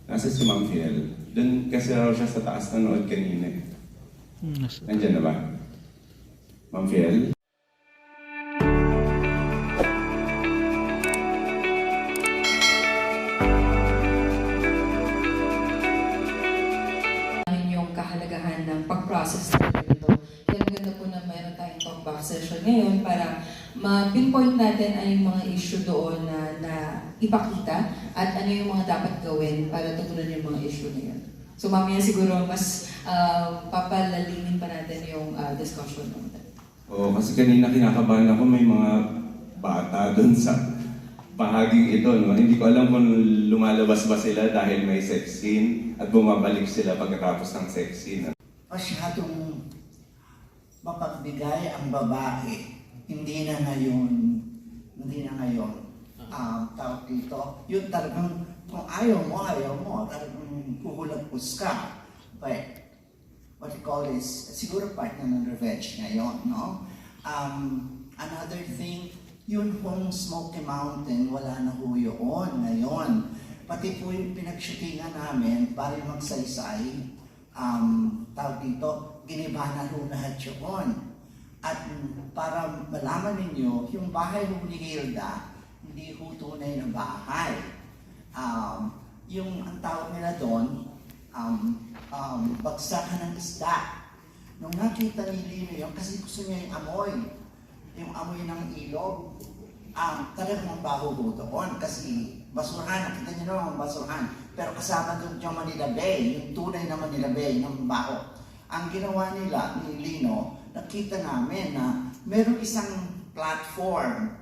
Nasa si Ma'am Fiel. Doon kasi raw siya sa taas nanood kanina. Nandiyan na ba? Ma'am Fiel? Yung kahalagahan ng pag-process nito. Kaya maganda po na mayroon tayong talk back session ngayon para ma-pinpoint natin ano yung mga issue doon na ipakita at ano yung mga dapat gawin para tutunan yung mga issue na yun. So mamaya siguro mas papalalimin pa natin yung discussion natin. Oo, kasi kanina kinakabahan ako may mga bata doon sa bahaging ito. No? Hindi ko alam kung lumalabas ba sila dahil may sex scene at bumabalik sila pagkatapos ng sex scene. Masyadong mapagbigay ang babae. Hindi na ngayon. Tawag dito, yun talagang kung ayaw mo, talagang kuhulagpos ka. But, what you call is, siguro part na ng revenge ngayon, no? Another thing, yun pong Smoky Mountain, wala na ho yun ngayon. Pati po yung pinag-shootingan namin, bali magsaysay, tawag dito, giniba na ho lahat yun. At para malaman ninyo, yung bahay ho ni Hilda, hindi ho tunay na bahay. Yung ang tawag nila doon, bagsakan ng isda. Nung nakita ni Lino yun, kasi gusto niya yung amoy ng ilog, talagang ang baho ho doon. Kasi basurahan, nakita niyo naman ang basurahan. Pero kasama doon yung Manila Bay, yung tunay na Manila Bay ng baho. Ang ginawa nila, ni Lino, nakita namin na meron isang platform.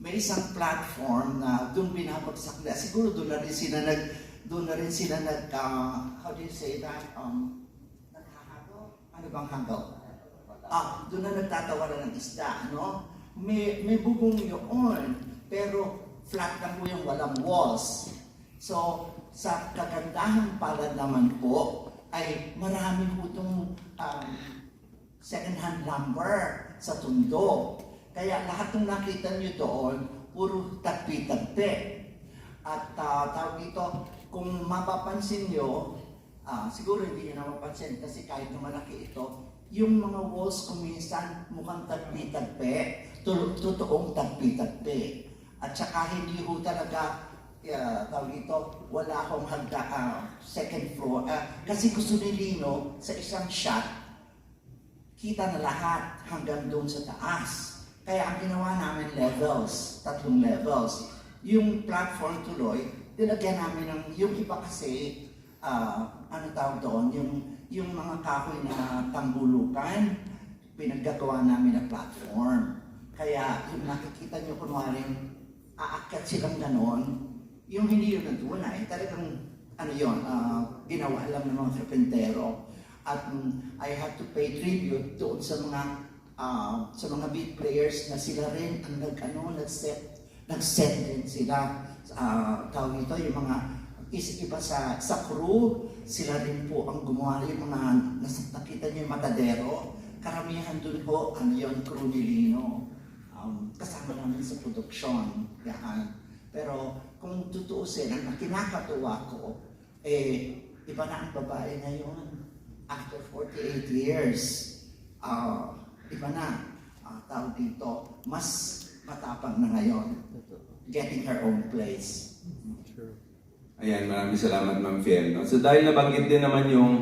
May isang platform na doon binabagsak nila. Siguro doon na rin sila how do you say that? Naghahago? Ano bang hanggaw? Doon na nagtatawaran ng isda, no? May bubong yun, pero flat lang po yung walang walls. So, sa kagandahan pala naman po, ay marami po itong second-hand lumber sa tundo. Kaya lahat ng nakita nyo doon, puro tagpi-tagpi. At tawag dito, kung mapapansin nyo, siguro hindi nyo na mapansin kasi kahit na malaki ito, yung mga walls kuminsan mukhang tagpi-tagpi, totoong tagpi-tagpi. At saka hindi ho talaga, tawag dito, wala akong second floor. Kasi gusto ni Lino, sa isang shot, kita na lahat hanggang doon sa taas. Kaya ang ginawa namin levels, 3 levels. Yung platform tuloy, nilagyan namin ng, yung iba kasi, ano tawag doon, yung mga kahoy na tambulukan, pinaggagawa namin na platform. Kaya yung nakikita nyo kunwari, aakyat silang ganon, yung hindi yun nagtunay, talagang, ano yun, ginawa lang ng mga karpentero. At I have to pay tribute doon sa mga beat players na sila rin ang nag-set din sila. Tawag ito, yung mga iba sa crew, sila rin po ang gumawa. Yung mga nakita niyo yung matadero, karamihan doon po, ano yun, crew ni Lino. Kasama namin sa produksyon. Yan. Pero kung tutuusin, ang kinakatuwa ko, iba na ang babae ngayon. After 48 years, iba na, tawag dito, mas matapang na ngayon, getting her own place. Ayan, maraming salamat Ma'am Fiel. No? So dahil nabanggit din naman yung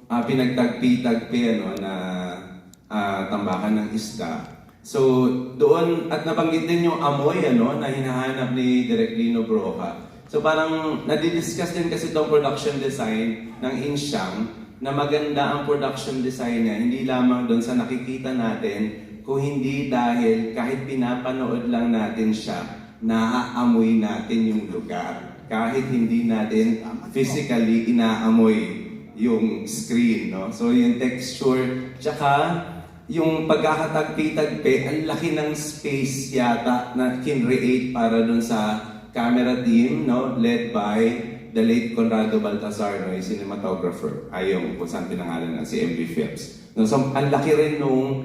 pinagtagpi-tagpi na tambakan ng isda. So doon, at nabanggit din yung amoy na hinahanap ni Direk Lino Broca. So parang nadidiscuss din kasi itong production design ng Insyang na maganda ang production design niya, hindi lamang doon sa nakikita natin, kung hindi dahil kahit pinapanood lang natin siya, naaamoy natin yung lugar. Kahit hindi natin physically inaamoy yung screen. No? So yung texture, tsaka yung pagkakatagpi-tagpi, ang laki ng space yata na kinreate para doon sa camera team, no? Led by the late Conrado Baltazar, no? Yung cinematographer. Ay yung kung saan pinangalan ng si MV Films. No? So ang laki rin nung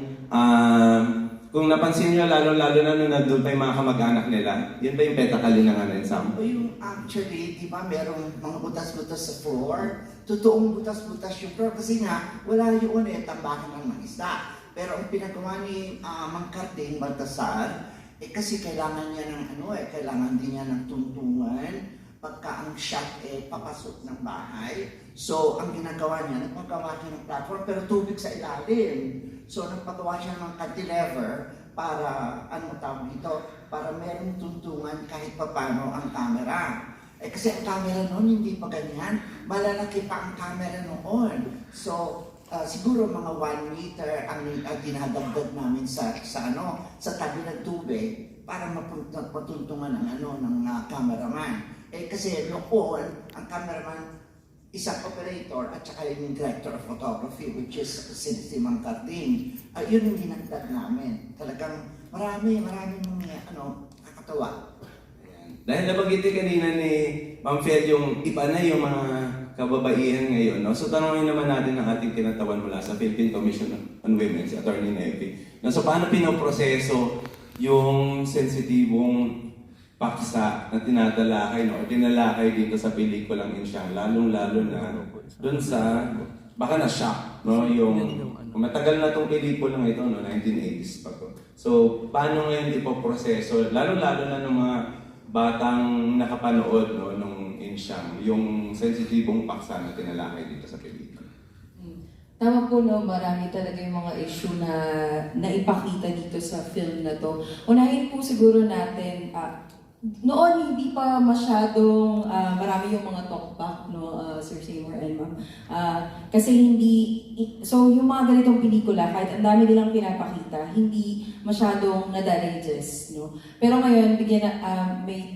kung napansin nyo, lalo-lalo na nung nandun pa yung mga kamag-anak nila, yun ba yung petakali ng ano yung Sam? O yung actually, di ba, merong mga butas-butas sa floor. Totoong butas-butas yung floor kasi nga, wala yun tambakan ng mga isda. Pero ang pinagawa ni Mang Carding Baltasar, kasi kailangan niya ng kailangan din niya ng tuntungan pagka ang shot papasok ng bahay. So, ang ginagawa niya, nagpagawa siya ng platform pero tubig sa ilalim. So, nagpagawa siya ng cantilever para, tawag dito, para merong tuntungan kahit papano ang camera. Kasi ang camera noon, hindi pa ganyan. Malalaki pa ang camera noon. So, siguro mga 1 meter ang dinadagdag namin sa tabi ng tubig para matuntungan ng cameraman. Kasi noon, ang cameraman, isang operator at saka yung director of photography, which is si Mang Carding. Yun yung dinagdag namin. Talagang marami mga nakakatawa. Dahil nabagiti kanina ni Ma'am Fel yung iba na yung mga kababaihan ngayon. No? So tanongin naman natin ang ating kinatawan mula sa Philippine Commission on Women, si Attorney Nevi. No? So paano pinoproseso yung sensitibong paksa na tinadalakay, no? O tinalakay dito sa pelikulang Insyang, lalong-lalo na dun sa, baka na-shock, no? Yung, matagal na itong pelikulang ito, no? 1980s pa to. So, paano ngayon ipoproseso, lalong-lalo na ng mga batang nakapanood, no? Nung Insyang, yung sensitibong paksa na tinalakay dito sa pelikula. Tama po, no, marami talaga yung mga issue na naipakita dito sa film na to. Unahin po siguro natin, noon hindi pa masyadong marami yung mga talkback, no, Sir Seymour and Ma'am. Kasi so yung mga ganitong pelikula, kahit ang dami nilang pinapakita, hindi masyadong nadadigest, no. Pero ngayon,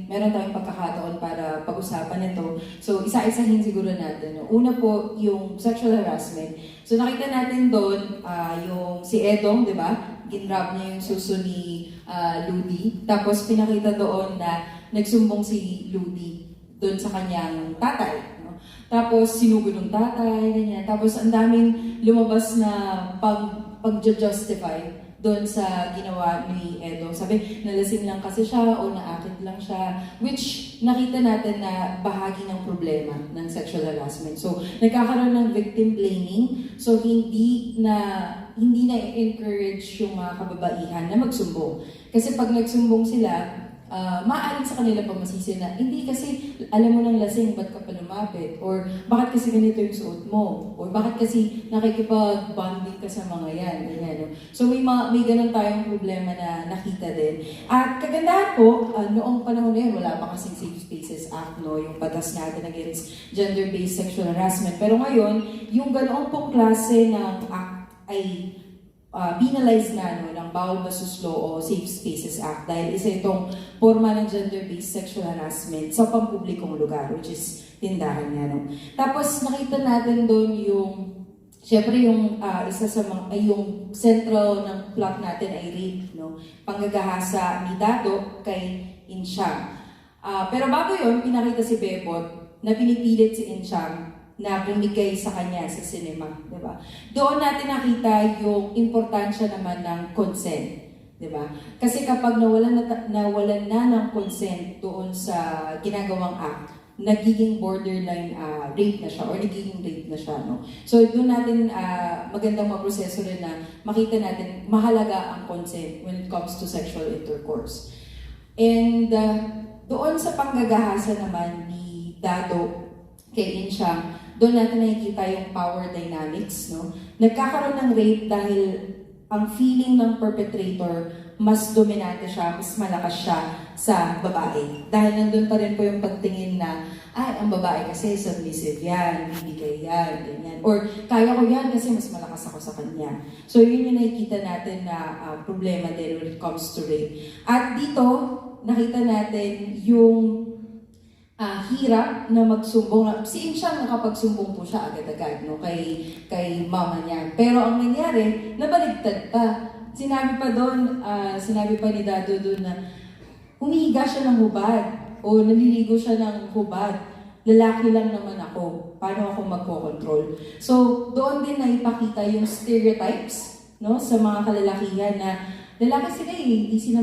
meron tayong pagkakataon para pag-usapan ito. So isa-isahin siguro natin, no. Una po, yung sexual harassment. So nakita natin doon, yung si Edong, di ba? Ginrab niya yung suso ni Ludi. Tapos pinakita doon na nagsumbong si Ludi doon sa kanyang tatay. No? Tapos sinugod ng tatay, ganyan. Tapos ang daming lumabas na pag-justify doon sa ginawa ni Edo. Sabi, nalasing lang kasi siya o naakit lang siya. Which nakita natin na bahagi ng problema ng sexual harassment. So, nagkakaroon ng victim blaming. So, hindi na encourage yung mga kababaihan na magsumbong. Kasi pag nagsumbong sila, maaaring sa kanila pa masisi na, hindi kasi alam mo ng lasing, ba't ka pa lumapit? Or bakit kasi ganito yung suot mo? Or bakit kasi nakikipag-bonding ka sa mga yan? Ganyan, no? So may ganun tayong problema na nakita din. At kagandahan po, noong panahon na yun, wala pa kasing Safe Spaces Act, no? Yung batas natin against gender-based sexual harassment. Pero ngayon, yung ganoong pong klase ng act ay penalized na ng Bawal Bastos Law o Safe Spaces Act dahil isa itong forma ng gender-based sexual harassment sa pampublikong lugar, which is tindahan nga. No? Tapos nakita natin doon siyempre yung isa sa yung central ng plot natin ay rape, no? Panggagahasa ni Dado kay Insyang. Pero bago yun, pinakita si Bebot na pinipilit si Insyang na bumigay sa kanya sa cinema, di ba? Doon natin nakita yung importansya naman ng consent, di ba? Kasi kapag nawalan na ng consent doon sa ginagawang act, nagiging borderline rape na siya or nagiging rape na siya, no? So doon natin magandang maproseso rin na makita natin mahalaga ang consent when it comes to sexual intercourse. And doon sa panggagahasa naman ni Dado kay Insyang, doon natin nakikita yung power dynamics, no? Nagkakaroon ng rape dahil ang feeling ng perpetrator, mas dominante siya, mas malakas siya sa babae. Dahil nandun pa rin po yung pagtingin na, ang babae kasi submissive yan, bibigay yan, ganyan. Or, kaya ko yan kasi mas malakas ako sa kanya. So, yun yung nakikita natin na problema din when it comes to rape. At dito, nakita natin yung hirap na magsumbong. Si Insyang nakapagsumbong po siya agad-agad, no, kay mama niya. Pero ang nangyari, nabaligtad pa. Sinabi pa ni Dado doon na humihiga siya ng hubad o naliligo siya ng hubad. Lalaki lang naman ako. Paano ako magkocontrol? So, doon din naipakita yung stereotypes, no, sa mga kalalakihan na lalaki sila hindi sila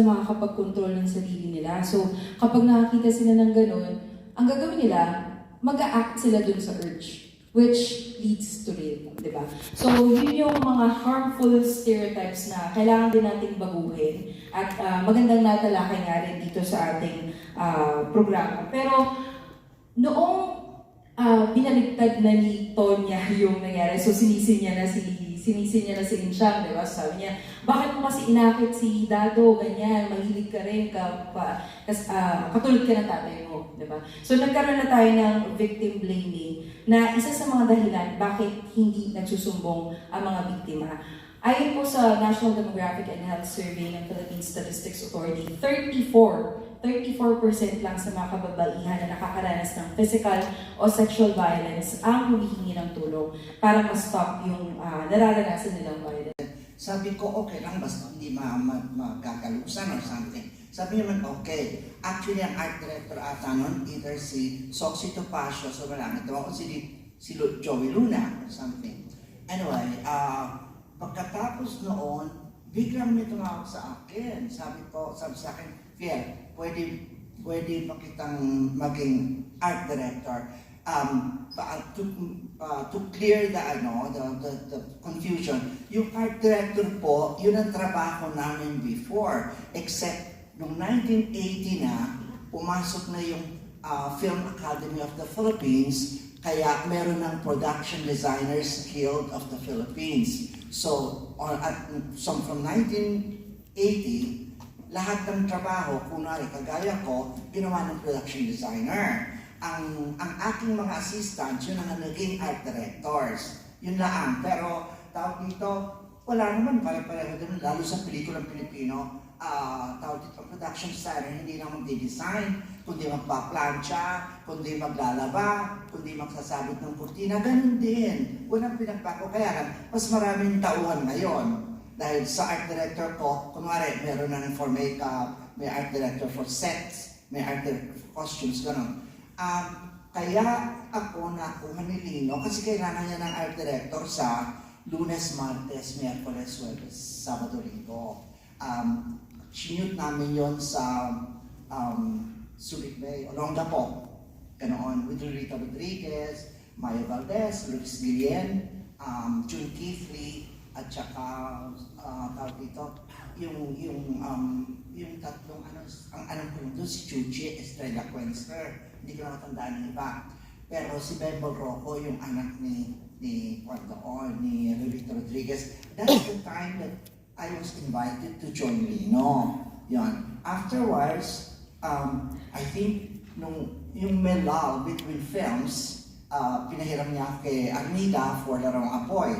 makakapag-control ng sarili nila. So, kapag nakakita sila ng ganun, ang gagawin nila, mag-a-act sila dun sa urge, which leads to rape, di ba? So, yun yung mga harmful stereotypes na kailangan din nating baguhin at magandang natalakay nga rin dito sa ating programa. Pero, noong binaligtad na ni Tonya yung nangyari, so sinisin niya na si Insyang, di ba? Sabi niya, bakit mo kasi inakit si Dado, ganyan, mahilig ka rin, katulad ka ng tatay mo, di ba? So nagkaroon na tayo ng victim blaming na isa sa mga dahilan bakit hindi nagsusumbong ang mga biktima. Ayon po sa National Demographic and Health Survey ng Philippine Statistics Authority, 34% lang sa mga kababaihan na nakakaranas ng physical o sexual violence ang humihingi ng tulong para ma-stop yung nararanasan nilang violence. Sabi ko, okay lang, basta hindi magkakalusan or something. Sabi niya man, okay. Actually, ang art director ata nun, either si Soxy Topacio, so malangit. Tawa ko si Joey Luna or something. Anyway, pagkatapos noon, biglang may tumawag sa akin. Sabi sa akin, Fiel, pwede pa kitang maging art director. To clear the confusion, yung art director po, yun ang trabaho namin before. Except, noong 1980 na, pumasok na yung Film Academy of the Philippines, kaya meron ng Production Designers Guild of the Philippines. So, from 1980, lahat ng trabaho, kunwari kagaya ko, ginawa ng production designer. Ang aking mga assistants, yun ang naging art directors. Yun lang. Pero tawag dito, wala naman pare-pareho din, lalo sa pelikulang Pilipino. Tawag dito, production designer, hindi na magdi-design, kundi magpa-plancha, kundi maglalaba, kundi magsasabit ng kurtina, ganun din. Walang pinagbago. Kaya lang, mas maraming tauhan ngayon. Dahil sa art director ko, kunwari, meron na for makeup, may art director for sets, may art director for costumes, gano'n. Kaya ako nakuha ni Lino, kasi kailangan niya ng art director sa Lunes, Martes, Miyerkules, Huwebes, Sabado, Linggo. Sinute namin yon sa Subic Bay, Olongapo, ganoon, with Rita Rodriguez, Maya Valdez, Luis Guillen, June Keithley, at saka tawag dito, yung tatlong ang alam ko doon, si Chuchi Estrella Quenster, hindi ko na matandaan ng iba. Pero si Bebel Rocco, yung anak ni Rita Rodriguez, that's the time that I was invited to join Lino. Yan. Afterwards, I think, yung melal between films, pinahiram niya kay Armida for Larong Apoy.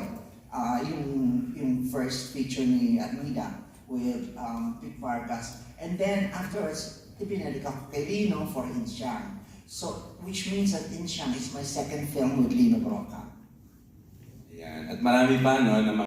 Yung first feature ni Armida with Pete Vargas. And then afterwards, ipinalik ako kay Lino for Insyang. So, which means that Insyang is my second film with Lino Broca. Ayan. At marami pa, no, na